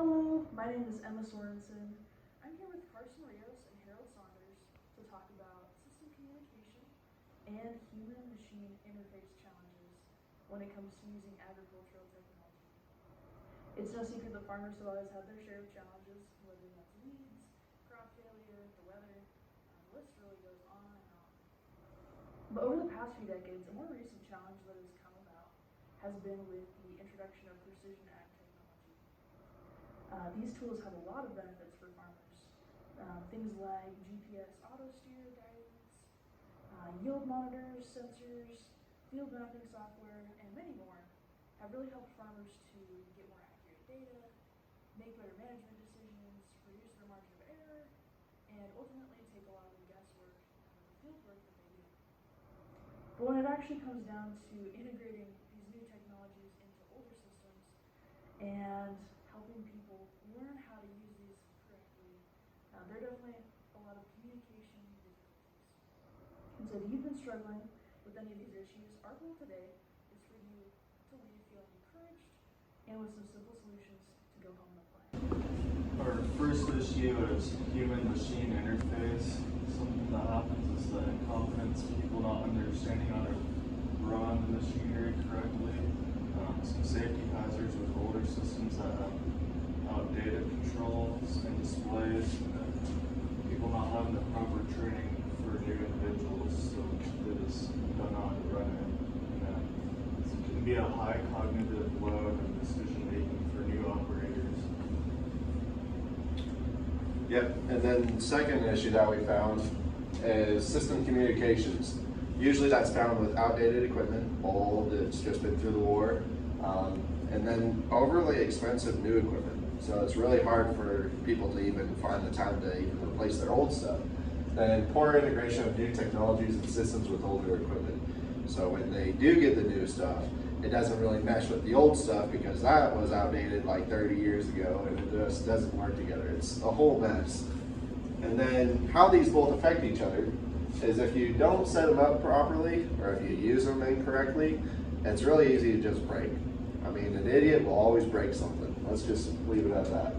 Hello, my name is Emma Sorensen. I'm here with Carson Rios and Harold Saunders to talk about system communication and human-machine interface challenges when it comes to using agricultural technology. It's no secret that farmers have always had their share of challenges, whether that's weeds, crop failure, the weather, the list really goes on and on. But over the past few decades, a more recent challenge that has come about has been with the introduction of precision ag technology. These tools have a lot of benefits for farmers. Things like GPS auto steer guidance, yield monitors, sensors, field mapping software, and many more have really helped farmers to get more accurate data, make better management decisions, reduce their margin of error, and ultimately take a lot of the guesswork out of the field work that they do. But when it actually comes down to integrating these new technologies into older systems and helping people learn how to use these correctly, there are definitely a lot of communication difficulties. And so if you've been struggling with any of these issues, our goal today is for you to leave feeling encouraged and with some simple solutions to go home and apply. Our first issue is human-machine interface. Something that happens is the incompetence, people not understanding how to run the machinery correctly. Some safety hazards with older systems that have outdated controls and displays. People not having the proper training for new individuals, so they just don't know how to run it. And it can be a high cognitive load and decision making for new operators. Yep, and then the second issue that we found is system communications. Usually that's found with outdated equipment, old, it's just been through the war, and then overly expensive new equipment. So it's really hard for people to even find the time to even replace their old stuff. And poor integration of new technologies and systems with older equipment. So when they do get the new stuff, it doesn't really mesh with the old stuff because that was outdated like 30 years ago and it just doesn't work together. It's a whole mess. And then how these both affect each other is if you don't set them up properly or if you use them incorrectly, it's really easy to just break. I mean, an idiot will always break something. Let's just leave it at that.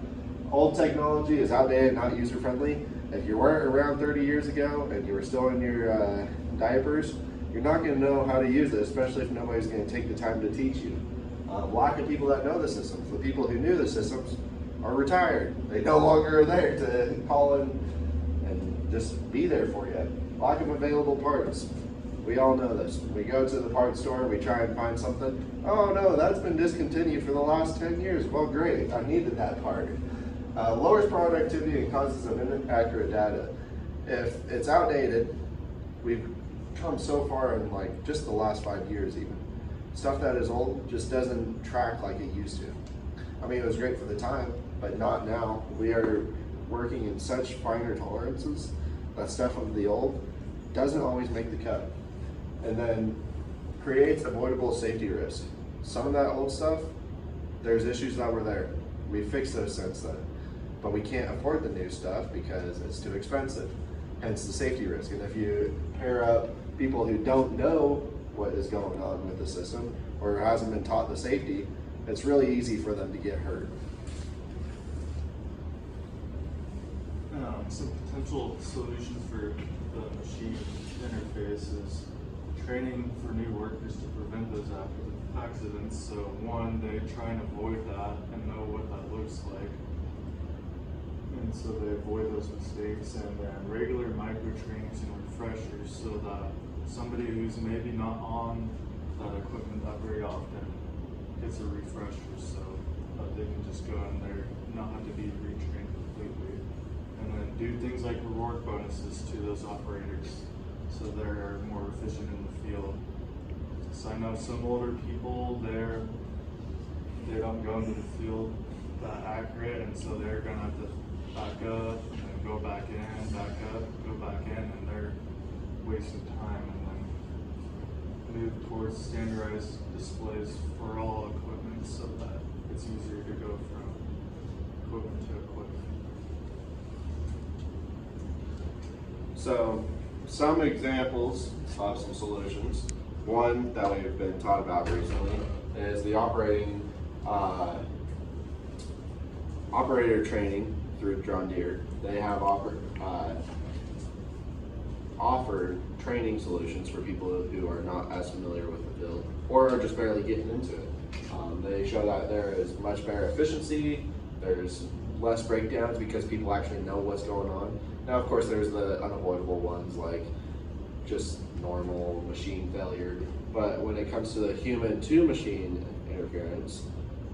Old technology is outdated, not user-friendly. If you weren't around 30 years ago and you were still in your diapers, you're not going to know how to use it, especially if nobody's going to take the time to teach you. Lack of people that know the systems. The people who knew the systems are retired. They no longer are there to call in and just be there for you. Lack of available parts. We all know this. We go to the parts store, we try and find something. Oh no, that's been discontinued for the last 10 years. Well, great, I needed that part. Lowers productivity and causes of inaccurate data. If it's outdated, we've come so far in like just the last 5 years even. Stuff that is old just doesn't track like it used to. I mean, it was great for the time, but not now. We are working in such finer tolerances that stuff of the old doesn't always make the cut. And then creates avoidable safety risk. Some of that old stuff, there's issues that were there. We fixed those since then. But we can't afford the new stuff because it's too expensive, hence the safety risk. And if you pair up people who don't know what is going on with the system or hasn't been taught the safety, it's really easy for them to get hurt. Some potential solutions for the machine interface is training for new workers to prevent those accidents. So one, they try and avoid that and know what that looks like. And so they avoid those mistakes, and then regular micro trainings and refreshers so that somebody who's maybe not on that equipment that very often gets a refresher so that they can just go in there and not have to be retrained completely. And then do things like reward bonuses to those operators so they're more efficient in the field. So I know some older people, they don't go into the field that accurate, and so they're gonna have to back up and then go back in, back up, go back in, and they're wasting time. And then move towards standardized displays for all equipment so that it's easier to go from equipment to equipment. So some examples of some solutions. One that we've been taught about recently is the operating operator training through John Deere. They have offered training solutions for people who are not as familiar with the field or are just barely getting into it. They show that there is much better efficiency, there's less breakdowns because people actually know what's going on. Now, of course, there's the unavoidable ones like just normal machine failure, but when it comes to the human to machine interference,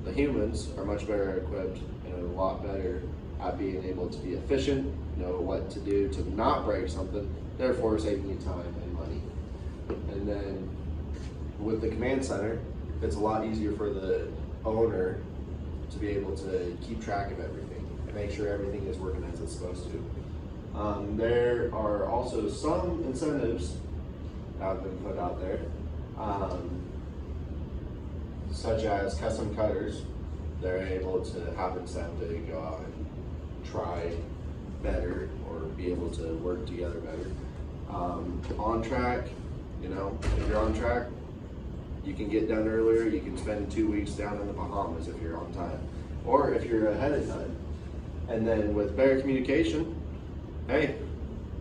the humans are much better equipped and a lot better at being able to be efficient, know what to do to not break something, therefore saving you time and money. And then with the command center, it's a lot easier for the owner to be able to keep track of everything and make sure everything is working as it's supposed to. There are also some incentives that have been put out there, such as custom cutters. They're able to have incentive to go out and try better or be able to work together better. On track, you know, if you're on track, you can get done earlier. You can spend 2 weeks down in the Bahamas if you're on time, or if you're ahead of time. And then with better communication, hey,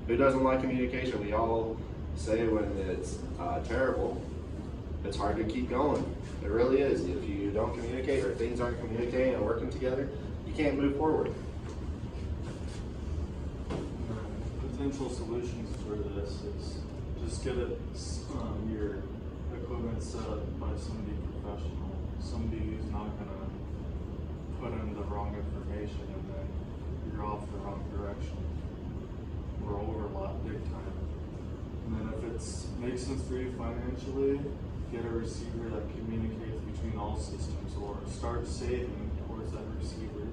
who doesn't like communication? We all say when it's terrible, it's hard to keep going. It really is. If you don't communicate or things aren't communicating and working together, you can't move forward. Potential solutions for this is just get it, your equipment set up by somebody professional, somebody who's not gonna put in the wrong information and then you're off the wrong direction or overlap big time. And then if it makes sense for you financially, get a receiver that communicates between all systems or start saving towards that receiver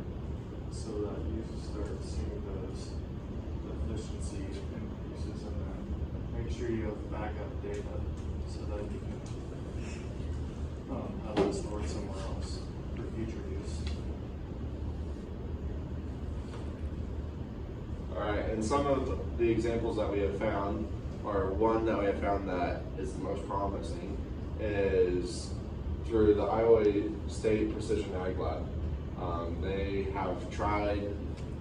so that you start seeing those efficiency increases, and then make sure you have backup data so that you can have it stored somewhere else for future use. Alright, and some of the examples that we have found, or one that we have found that is the most promising, is through the Iowa State Precision Ag Lab. They have tried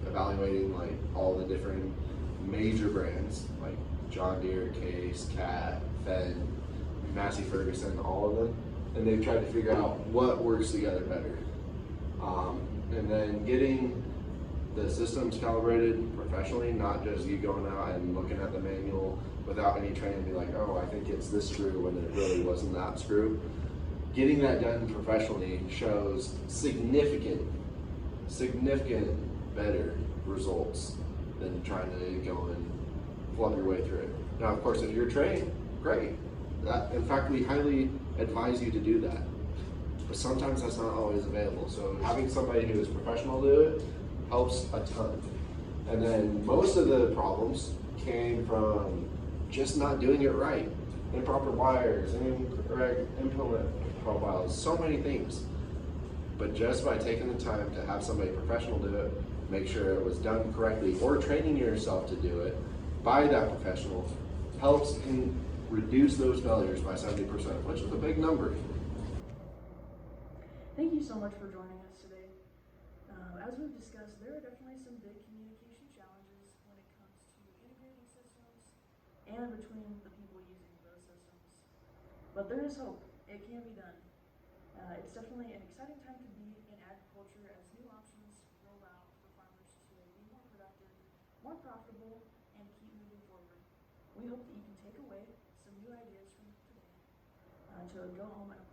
evaluating like all the different major brands like John Deere, Case, Cat, Fendt, Massey Ferguson, all of them, and they've tried to figure out what works together better. And then getting the systems calibrated professionally, not just you going out and looking at the manual without any training and be like, oh, I think it's this screw when it really wasn't that screw. Getting that done professionally shows significant better results than trying to go and flub your way through it. Now, of course, if you're trained, great. In fact, we highly advise you to do that. But sometimes that's not always available. So having somebody who is professional do it helps a ton. And then most of the problems came from just not doing it right. Improper wires, incorrect implement profiles, so many things. But just by taking the time to have somebody professional do it, make sure it was done correctly, or training yourself to do it by that professional, helps in reduce those failures by 70%, which is a big number. Thank you so much for joining us today. As we've discussed, there are definitely some big communication challenges when it comes to integrating systems and between the people using those systems. But there is hope. It can be done. It's definitely an exciting time to be in agriculture as new options roll out for farmers to be more productive, more profitable, and keep moving forward. We hope that you can take away some new ideas from today to go home and apply.